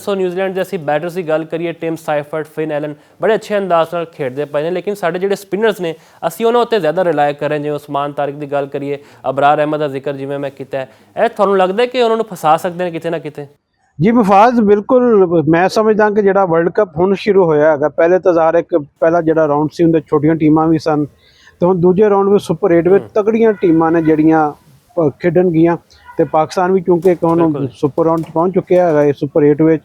दसो न्यूजीलैंड के असीं बैटर्स की गल करिए टिम साइफर्ट, फिन एलन बड़े अच्छे अंदाज नाल खेडते पे ने, लेकिन साडे जिहड़े स्पिनर्स ने असीं उन्हां उत्ते ज़्यादा रिलाय कर रहे हैं। जिवें उस्मान तारिक की गल करिए, अबरार अहमद का जिक्र जिवें मैं कीता है, ਇਹ ਤੁਹਾਨੂੰ ਲੱਗਦਾ कि उन्होंने फसा सकते हैं किते ना किते? जी मुफाज बिल्कुल मैं समझदा कि जो वर्ल्ड कप हुण शुरू होया है, पहले तो ज़ाहिर एक पहला जो राउंड से उन्हें छोटियां टीमां भी सन, तो हुण दूजे राउंड में सुपर 8 में तगड़ियां टीमां ने जड़ियां खेडन गियां, तो पाकिस्तान भी चूंकि हुण सुपर राउंड पहुँच चुके है सुपर 8 में,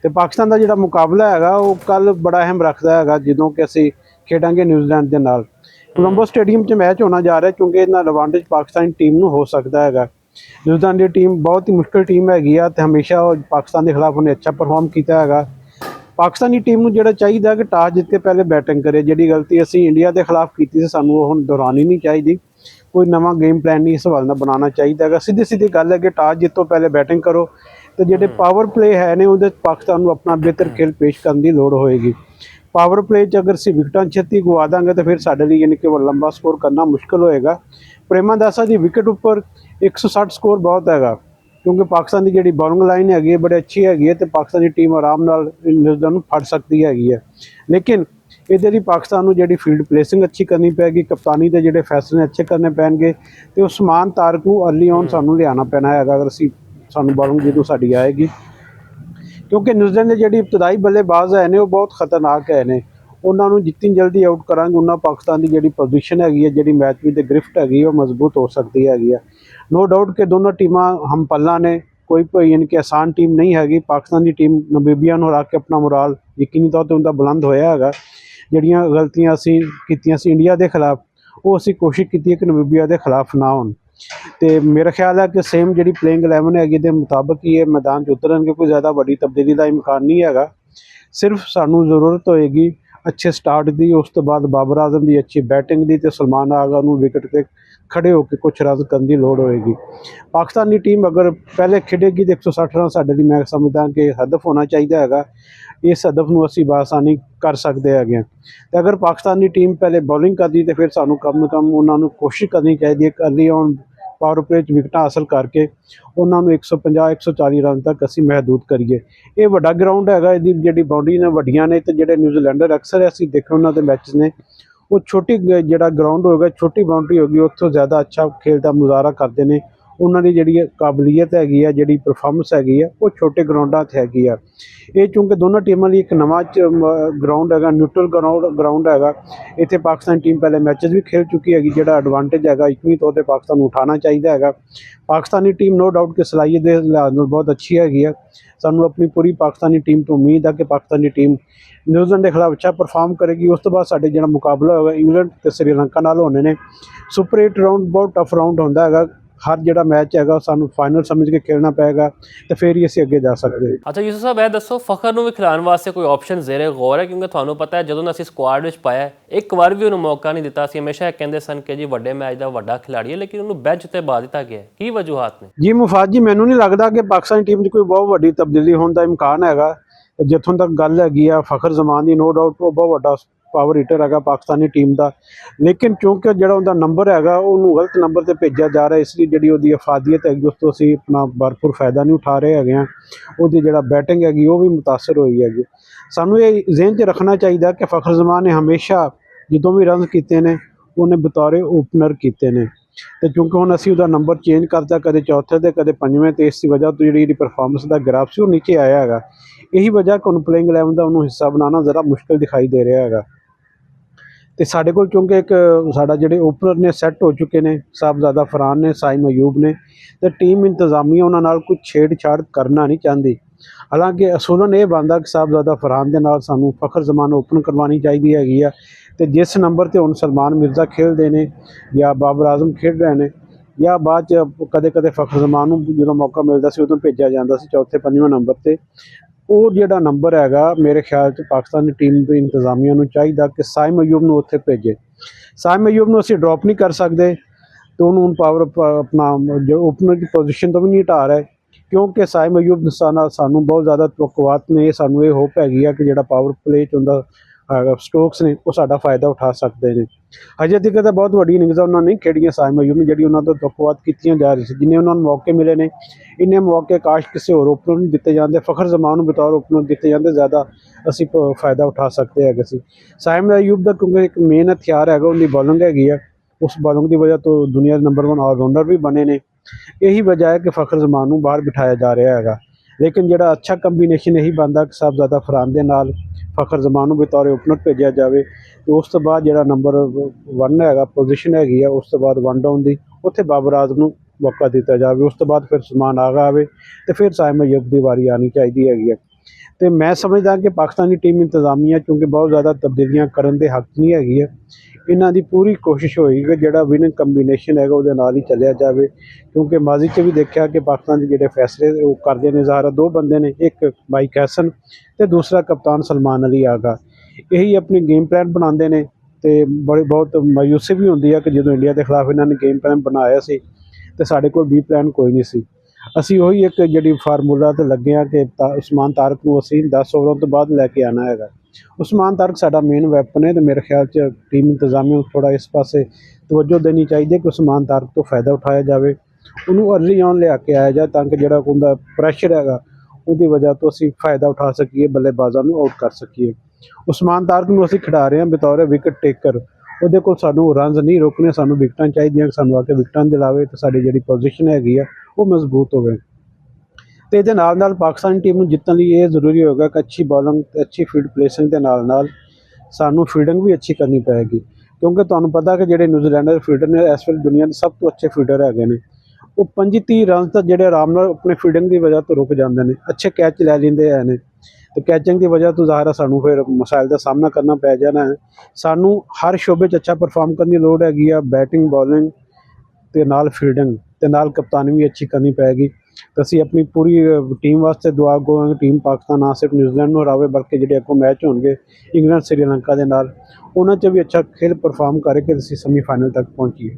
तो पाकिस्तान का जो मुकाबला है वो कल बड़ा अहम रखता है जो कि असीं खेडांगे न्यूजीलैंड के नाल। कोलंबो स्टेडियम च मैच होना जा रहा है क्योंकि इन्ना एडवांटेज पाकिस्तानी टीम नूं हो सकता है। न्यूजीलैंड की टीम बहुत ही मुश्किल टीम हैगी आ, हमेशा पाकिस्तान के खिलाफ उन्हें अच्छा परफॉर्म किया है। पाकिस्तानी टीम को जो चाहिए कि टॉस जित के पहले बैटिंग करे, जी गलती असी इंडिया के खिलाफ की सी सानू हुण दोहरानी नहीं चाहिए, कोई नवा गेम प्लान नहीं इस हवाले बनाना चाहिए। सीधी सीधी गल है कि टॉस जितो पहले बैटिंग करो, तो जोड़े पावर प्ले है ने उहदे पाकिस्तान को अपना बेहतर खेल पेश करने की लोड़ होएगी। पावर प्ले च अगर असीं विकटां छेती गवा देंगे तो फिर साडे लई यानी कि लंबा स्कोर करना मुश्किल होएगा। प्रेमादासा की विकेट उपर 160 स्कोर बहुत है, क्योंकि पाकिस्तान की जी बॉलिंग लाइन हैगी बड़ी अच्छी हैगी, तो पाकिस्तान की टीम आराम नाल न्यूजीलैंड फड़ सकती हैगी है। लेकिन इहदे लई पाकिस्तान को जी फील्ड प्लेसिंग अच्छी करनी पैगी, कप्तानी के जोड़े फैसले अच्छे करने पैणगे, तो उस्मान तारिक को अर्ली ऑन सानू लियाना पैना है अगर असीं सानू बॉलिंग जो साडी आएगी, क्योंकि न्यूजीलैंड के जी इब्तदाई बल्लेबाज है ने वो बहुत खतरनाक है ने, उन्होंने जितनी जल्दी आउट करांगे उन्ना पाकिस्तान की जी पोजीशन हैगी जी मैच में गिरफ्ट हैगी वो मजबूत हो सकती हैगी। नो डाउट कि दोनों टीमां हम पल्ला ने, कोई यानी कि आसान टीम नहीं हैगी। पाकिस्तान की टीम नमीबिया हरा के अपना मुराल यकीनी तौर पर उनका बुलंद होया है। जड़ियाँ गलतियाँ असीं कीतियां सी इंडिया के खिलाफ, वो असीं कोशिश की है कि नमीबिया के खिलाफ ना होण, तो मेरा ख्याल है कि सेम जी प्लेइंग 11 हैगी दे मुताबिक ही ये मैदान च उतरनगे, कोई ज़्यादा बड़ी तब्दीली का इम्कान नहीं है। सिर्फ सानू जरूरत होएगी अच्छे स्टार्ट की, उस तो बाद बाबर आजम की अच्छी बैटिंग की, तो सलमान आगा नूं विकेट पर खड़े होकर कुछ रन करने की लोड़ होएगी। पाकिस्तान की टीम अगर पहले खेडेगी तो 160 रन साडे मैं समझदा कि हदफ होना चाहिए है। इस हदफ नूं असीं बासानी कर सकते हैं। तो अगर पाकिस्तान की टीम पहले बॉलिंग करती तो फिर सानू कम उन्होंने कोशिश करनी चाहिए कि अर्ली ऑन पावर प्ले विकटां हासिल करके उन्होंने 150-140 रन तक असीं महदूद करिए। ये वड्डा ग्राउंड है, इसकी जी बाउंड्री ने वड्डियां ने, तो जोड़े न्यूजीलैंडर अक्सर असीं देखे उन्होंने मैच ने वो छोटी जोड़ा ग्राउंड होगा, छोटी बाउंड्री होगी, उत्थों ज़्यादा अच्छा खेल का मुजाहरा करते हैं। उन्होंने जी काबलीयत हैगी है, जी परफॉर्मेंस हैगी है, वो छोटे ग्राउंडों हैगी है। ये चूँकि दोनों टीमों लिए एक नवा ग्राउंड है, न्यूट्रल ग्राउंड है। इतने पाकिस्तान टीम पहले मैचेस भी खेल चुकी हैगी, जो एडवांटेज है यकीनी तौर पर पाकिस्तान उठाना चाहिए है। पाकिस्तानी टीम नो डाउट कि सलाहियत के लिहाज नाल बहुत अच्छी हैगी है। सानू अपनी पूरी पाकिस्तानी टीम तो उम्मीद है कि पाकिस्तानी टीम न्यूजीलैंड के खिलाफ अच्छा परफॉर्म करेगी। उस तो बाद साडे जो मुकाबला होगा इंग्लैंड तो श्रीलंका नाल होने ने। सुपर 8 राउंड बहुत टफ राउंड होंदा है, हर जो मैच है सानू फाइनल समझ के खेलना पेगा, तो फिर ही असीं अगे जा सकते हैं। अच्छा यूसुफ साहब, यह दसो फखर नूं भी खिलाने वास्ते कोई ऑप्शन ज़ेरे गौर है? क्योंकि तुहानूं पता है जदों असीं स्क्वाड विच पाया एक बार भी उन्होंने मौका नहीं दिता। असीं हमेशा कहते सन कि जी वड्डे मैच का वड्डा खिलाड़ी है, लेकिन उन्होंने बेंच ते बा दिता गया। की वजूहात ने? जी मुफाद जी, मैनूं नहीं लगता कि पाकिस्तानी टीम में कोई बहुत वड्डी तब्दीली होने का इम्कान है। जिथों तक गल हैगी आ फखर जमान की, नो डाउट वो बहुत वड्डा पावर हिटर है पाकिस्तानी टीम का, लेकिन क्योंकि जो उनका नंबर है उन्होंने गलत नंबर पर भेजा जा रहा है, इसलिए जी वो अफादियत है उस तो असीं अपना भरपूर फायदा नहीं उठा रहे हैं। वो जो बैटिंग हैगी वो भी मुतासर हुई है। सानू ये ज़हन च रखना चाहिए कि फखर जमान ने हमेशा जो भी रन किए हैं उन्हें बतौर ओपनर किए हैं, तो क्योंकि हुण असीं उहदा नंबर चेंज करता कदे चौथे ते कदे पंजवें, तो इस वजह तो जी परफॉर्मेंस का ग्राफ से नीचे आया है। यही वजह कि प्लेइंग 11 का उन्होंने हिस्सा बनाना ज़रा मुश्किल दिखाई दे रहा है। तो साढ़े को क्योंकि एक साडा जिहड़े ओपनर ने सैट हो चुके हैं, साहबजादा फरहान ने, साइम अयूब ने, तो टीम इंतजामिया उन्हां नाल कुछ छेड़छाड़ करना नहीं चाहती। हालांकि असूलन ये बनता कि साहबजादा फरहान के नाल सानू फखर जमान ओपन करवानी चाहिए हैगी आ, तो जिस नंबर पर हुण सलमान मिर्जा खेलते हैं या बाबर आजम खेड रहे हैं, या बाद कदे कदे फखर जमान नूं जो मौका मिलता सी उदों भेजा जाता सी चौथे पंजवें नंबर पर। वो जो नंबर है मेरे ख्याल से पाकिस्तानी टीम की इंतजामिया को चाहिए कि साइम अयूब को उत्थे भेजे। साइम अयूब को असीं ड्रॉप नहीं कर सकते, तो उन्होंने पावर अपना जो ओपनर की पोजीशन तो भी नहीं हटा रहा है, क्योंकि साइम अयूब सानू बहुत ज़्यादा तवक्कुआत ने, सानू ये होप हैगी कि जो पावर प्ले उनका ਸਟੋਕਸ ਨੇ ਉਹ ਸਾਡਾ ਫਾਇਦਾ ਉਠਾ ਸਕਦੇ ਨੇ। ਹਜੇ ਤੱਕ ਤਾਂ ਬਹੁਤ ਵੱਡੀ ਇਨਿੰਗਜ਼ਾਂ ਉਹਨਾਂ ਨੇ ਖੇਡੀਆਂ ਸਾਇਮ ਅਯੂਬ ਨੇ, ਜਿਹੜੀ ਉਹਨਾਂ ਤੋਂ ਬਕਵਾਦ ਕੀਤੀਆਂ ਜਾ ਰਹੀ ਸੀ। ਜਿੰਨੇ ਉਹਨਾਂ ਨੂੰ ਮੌਕੇ ਮਿਲੇ ਨੇ, ਇੰਨੇ ਮੌਕੇ ਕਾਸ਼ ਕਿਸੇ ਹੋਰ ਓਪਨਰ ਨੂੰ ਦਿੱਤੇ ਜਾਂਦੇ, ਫਖਰ ਜ਼ਮਾਨ ਨੂੰ ਬਤੌਰ ਓਪਨਰ ਦਿੱਤੇ ਜਾਂਦੇ, ਜ਼ਿਆਦਾ ਅਸੀਂ ਫਾਇਦਾ ਉਠਾ ਸਕਦੇ ਹੈਗੇ ਸੀ। ਸਾਇਮ ਅਯੂਬ ਦਾ ਕਿਉਂਕਿ ਇੱਕ ਮੇਨ ਹਥਿਆਰ ਹੈਗਾ ਉਹਦੀ ਬੋਲਿੰਗ ਹੈਗੀ ਆ, ਉਸ ਬੋਲਿੰਗ ਦੀ ਵਜ੍ਹਾ ਤੋਂ ਦੁਨੀਆ ਦੇ ਨੰਬਰ 1 ਆਲਰਾਊਂਡਰ ਵੀ ਬਣੇ ਨੇ। ਇਹੀ ਵਜ੍ਹਾ ਹੈ ਕਿ ਫਖਰ ਜ਼ਮਾਨ ਨੂੰ ਬਾਹਰ ਬਿਠਾਇਆ ਜਾ ਰਿਹਾ ਹੈਗਾ। ਲੇਕਿਨ ਜਿਹੜਾ ਅੱਛਾ ਕੰਬੀਨੇਸ਼ਨ ਇਹੀ ਬਣਦਾ ਕਿ ਸਾਹਿਬਜ਼ਾਦਾ ਫਰਹਾਨ ਦੇ ਨਾਲ ਫਖਰ ਜ਼ਮਾਨ ਨੂੰ ਬਤੌਰ ਓਪਨਰ ਭੇਜਿਆ ਜਾਵੇ, ਅਤੇ ਉਸ ਤੋਂ ਬਾਅਦ ਜਿਹੜਾ ਨੰਬਰ 1 ਹੈਗਾ ਪੋਜੀਸ਼ਨ ਹੈਗੀ ਆ, ਉਸ ਤੋਂ ਬਾਅਦ 1 ਡਾਊਨ ਦੀ ਉੱਥੇ ਬਾਬਰ ਆਜ਼ਮ ਨੂੰ ਮੌਕਾ ਦਿੱਤਾ ਜਾਵੇ। ਉਸ ਤੋਂ ਬਾਅਦ ਫਿਰ ਉਸਮਾਨ ਆਗਾ ਆਵੇ ਅਤੇ ਫਿਰ ਸਾਇਮ ਅਯੂਬ ਦੀ ਵਾਰੀ ਆਉਣੀ ਚਾਹੀਦੀ ਹੈਗੀ ਹੈ। ਅਤੇ ਮੈਂ ਸਮਝਦਾ ਕਿ ਪਾਕਿਸਤਾਨੀ ਟੀਮ ਇੰਤਜ਼ਾਮੀਆ ਕਿਉਂਕਿ ਬਹੁਤ ਜ਼ਿਆਦਾ ਤਬਦੀਲੀਆਂ ਕਰਨ ਦੇ ਹੱਕ ਨਹੀਂ ਹੈਗੀ ਹੈ। ਇਹਨਾਂ ਦੀ ਪੂਰੀ ਕੋਸ਼ਿਸ਼ ਹੋਏਗੀ ਕਿ ਜਿਹੜਾ ਵਿਨਿੰਗ ਕੰਬੀਨੇਸ਼ਨ ਹੈਗਾ ਉਹਦੇ ਨਾਲ ਹੀ ਚੱਲਿਆ ਜਾਵੇ, ਕਿਉਂਕਿ ਮਾਜ਼ੀ 'ਚ ਵੀ ਦੇਖਿਆ ਕਿ ਪਾਕਿਸਤਾਨ ਦੇ ਜਿਹੜੇ ਫੈਸਲੇ ਉਹ ਕਰਦੇ ਨੇ ਜ਼ਾਹਰਾ 2 ਬੰਦੇ ਨੇ, ਇੱਕ ਮਾਈਕ ਹੈਸਨ ਅਤੇ ਦੂਸਰਾ ਕਪਤਾਨ ਸਲਮਾਨ ਅਲੀ ਆਗਾ। ਇਹੀ ਆਪਣੀ ਗੇਮ ਪਲਾਨ ਬਣਾਉਂਦੇ ਨੇ ਅਤੇ ਬਹੁਤ ਮਾਯੂਸੀ ਵੀ ਹੁੰਦੀ ਹੈ ਕਿ ਜਦੋਂ ਇੰਡੀਆ ਦੇ ਖਿਲਾਫ ਇਹਨਾਂ ਨੇ ਗੇਮ ਪਲਾਨ ਬਣਾਇਆ ਸੀ ਅਤੇ ਸਾਡੇ ਕੋਲ ਬੀ ਪਲਾਨ ਕੋਈ ਨਹੀਂ ਸੀ। ਅਸੀਂ ਉਹੀ ਇੱਕ ਜਿਹੜੀ ਫਾਰਮੂਲਾ 'ਤੇ ਲੱਗੇ ਹਾਂ ਕਿ ਉਸਮਾਨ ਤਾਰਕ ਨੂੰ ਅਸੀਂ 10 ਓਵਰਾਂ ਤੋਂ ਬਾਅਦ ਲੈ ਕੇ ਆਉਣਾ ਹੈਗਾ। ਉਸਮਾਨ ਤਾਰਕ ਸਾਡਾ ਮੇਨ ਵੈਪਨ ਹੈ ਅਤੇ ਮੇਰੇ ਖਿਆਲ 'ਚ ਟੀਮ ਇੰਤਜ਼ਾਮੀਆ ਨੂੰ ਥੋੜ੍ਹਾ ਇਸ ਪਾਸੇ ਤਵੱਜੋ ਦੇਣੀ ਚਾਹੀਦੀ ਹੈ ਕਿ ਉਸਮਾਨ ਤਾਰਕ ਤੋਂ ਫਾਇਦਾ ਉਠਾਇਆ ਜਾਵੇ, ਉਹਨੂੰ ਅਰਲੀ ਔਨ ਲਿਆ ਕੇ ਆਇਆ ਜਾਏ ਤਾਂ ਕਿ ਜਿਹੜਾ ਉਹਦਾ ਪ੍ਰੈਸ਼ਰ ਹੈਗਾ ਉਹਦੀ ਵਜ੍ਹਾ ਤੋਂ ਅਸੀਂ ਫਾਇਦਾ ਉਠਾ ਸਕੀਏ, ਬੱਲੇਬਾਜ਼ਾਂ ਨੂੰ ਆਊਟ ਕਰ ਸਕੀਏ। ਉਸਮਾਨ ਤਾਰਕ ਨੂੰ ਅਸੀਂ ਖਿਡਾ ਰਹੇ ਹਾਂ ਬਤੌਰ ਵਿਕਟ ਟੇਕਰ, ਉਹਦੇ ਕੋਲ ਸਾਨੂੰ ਰਨਜ਼ ਨਹੀਂ ਰੋਕਣੇ, ਸਾਨੂੰ ਵਿਕਟਾਂ ਚਾਹੀਦੀਆਂ, ਸਾਨੂੰ ਆ ਕੇ ਵਿਕਟਾਂ ਦਿਲਾਵੇ ਅਤੇ ਸਾਡੀ ਜਿਹੜੀ ਪੋਜੀਸ਼ਨ ਹੈਗੀ ਆ ਉਹ ਮਜ਼ਬੂਤ ਹੋਵੇ। ਅਤੇ ਇਹਦੇ ਨਾਲ ਨਾਲ ਪਾਕਿਸਤਾਨੀ ਟੀਮ ਨੂੰ ਜਿੱਤਣ ਲਈ ਇਹ ਜ਼ਰੂਰੀ ਹੋਵੇਗਾ ਕਿ ਅੱਛੀ ਬੋਲਿੰਗ ਅਤੇ ਅੱਛੀ ਫੀਲਡ ਪਲੇਸਿੰਗ ਦੇ ਨਾਲ ਨਾਲ ਸਾਨੂੰ ਫੀਲਡਿੰਗ ਵੀ ਅੱਛੀ ਕਰਨੀ ਪਏਗੀ, ਕਿਉਂਕਿ ਤੁਹਾਨੂੰ ਪਤਾ ਕਿ ਜਿਹੜੇ ਨਿਊਜ਼ੀਲੈਂਡਰ ਫੀਲਡਰ ਨੇ ਇਸ ਵੇਲੇ ਦੁਨੀਆ ਦੇ ਸਭ ਤੋਂ ਅੱਛੇ ਫੀਲਡਰ ਹੈਗੇ ਨੇ। ਉਹ 25-30 ਰਨ ਤਾਂ ਜਿਹੜੇ ਆਰਾਮ ਨਾਲ ਆਪਣੇ ਫੀਲਡਿੰਗ ਦੀ ਵਜ੍ਹਾ ਤੋਂ ਰੁਕ ਜਾਂਦੇ ਨੇ, ਅੱਛੇ ਕੈਚ ਲੈ ਲੈਂਦੇ ਹੈ ਨੇ, ਅਤੇ ਕੈਚਿੰਗ ਦੀ ਵਜ੍ਹਾ ਤੋਂ ਜ਼ਾਹਿਰ ਸਾਨੂੰ ਫਿਰ ਮਸਾਇਲ ਦਾ ਸਾਹਮਣਾ ਕਰਨਾ ਪੈ ਜਾਣਾ ਹੈ। ਸਾਨੂੰ ਹਰ ਸ਼ੋਬੇ 'ਚ ਅੱਛਾ ਪਰਫਾਰਮ ਕਰਨ ਦੀ ਲੋੜ ਹੈਗੀ ਆ, ਬੈਟਿੰਗ ਬੋਲਿੰਗ ਅਤੇ ਨਾਲ ਫੀਲਡਿੰਗ ਅਤੇ ਨਾਲ ਕਪਤਾਨੀ ਵੀ ਅੱਛੀ ਕਰਨੀ ਪਏਗੀ। ਤਾਂ ਅਸੀਂ ਆਪਣੀ ਪੂਰੀ ਟੀਮ ਵਾਸਤੇ ਦੁਆ ਗੋ ਟੀਮ ਪਾਕਿਸਤਾਨ ਨਾ ਸਿਰਫ ਨਿਊਜ਼ੀਲੈਂਡ ਨੂੰ ਹਰਾਵੇ ਬਲਕਿ ਜਿਹੜੇ ਅੱਗੋਂ ਮੈਚ ਹੋਣਗੇ ਇੰਗਲੈਂਡ ਸ੍ਰੀਲੰਕਾ ਦੇ ਨਾਲ, ਉਹਨਾਂ 'ਚ ਵੀ ਅੱਛਾ ਖੇਲ ਪਰਫਾਰਮ ਕਰਕੇ ਅਸੀਂ ਸੈਮੀਫਾਈਨਲ ਤੱਕ ਪਹੁੰਚੀਏ।